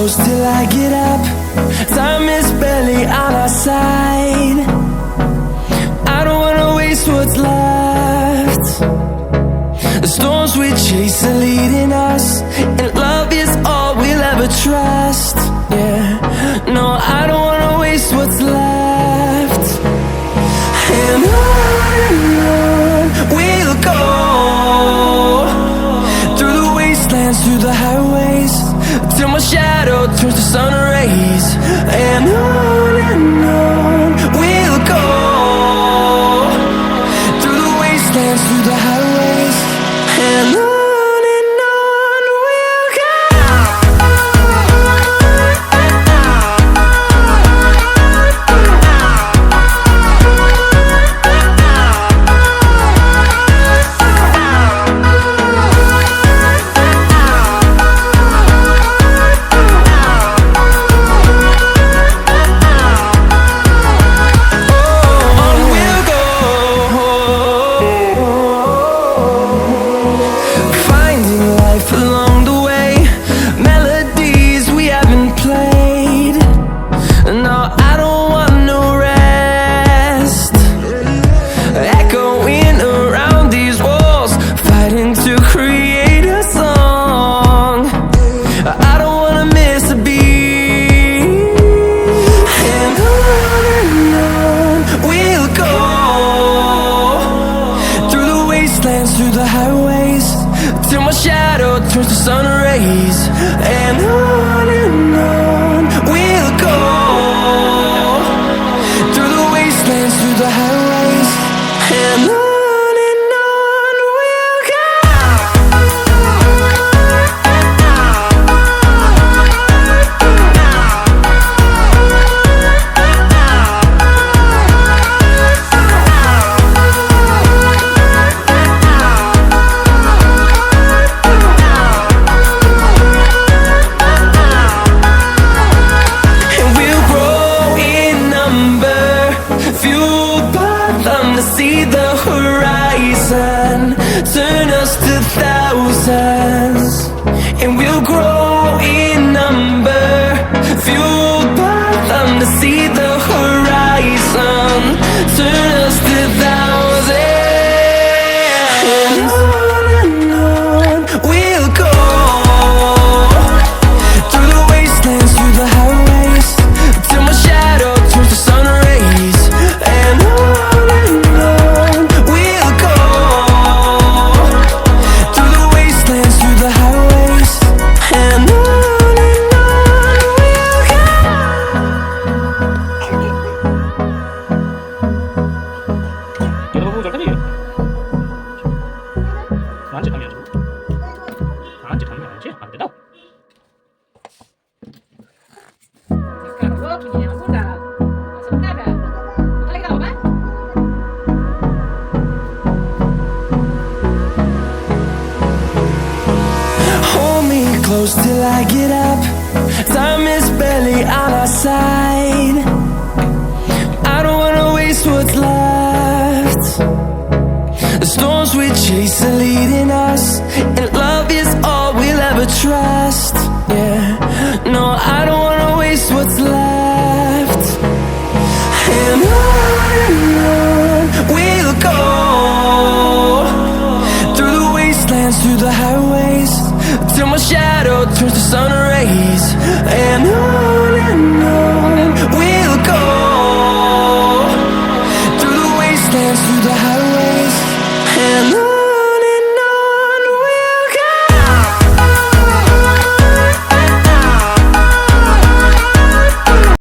close till I get up. Time is barely on our side. I don't wanna waste what's left. The storms we chase are leading us, and love is all we'll ever trust. Yeah, no, I don't wanna waste what's left. And on we'll go, through the wastelands, through the highways, till my shadow turns to sun rays. And on we'll go, through the wastelands, through the highways, and on we'll go. Through the highways, till my shadow turns to sun rays. And on we'll go, through the wastelands, through the highways, and on we'll go. See the horizon, turn us to thousands, and we'll grow in number, fueled by them. To see the horizon, turn us to thousands, and on we'll go, through the wastelands, through the highways, till my shadow turns to sun rays. And close till I get up. Time is barely on our side. I don't wanna waste what's left. The storms we chase are leading us, and love is all we'll ever trust. Yeah, no, I don't wanna waste what's left. And on we'll go, through the wastelands, through the highways, till my shadow turns to sun rays. And on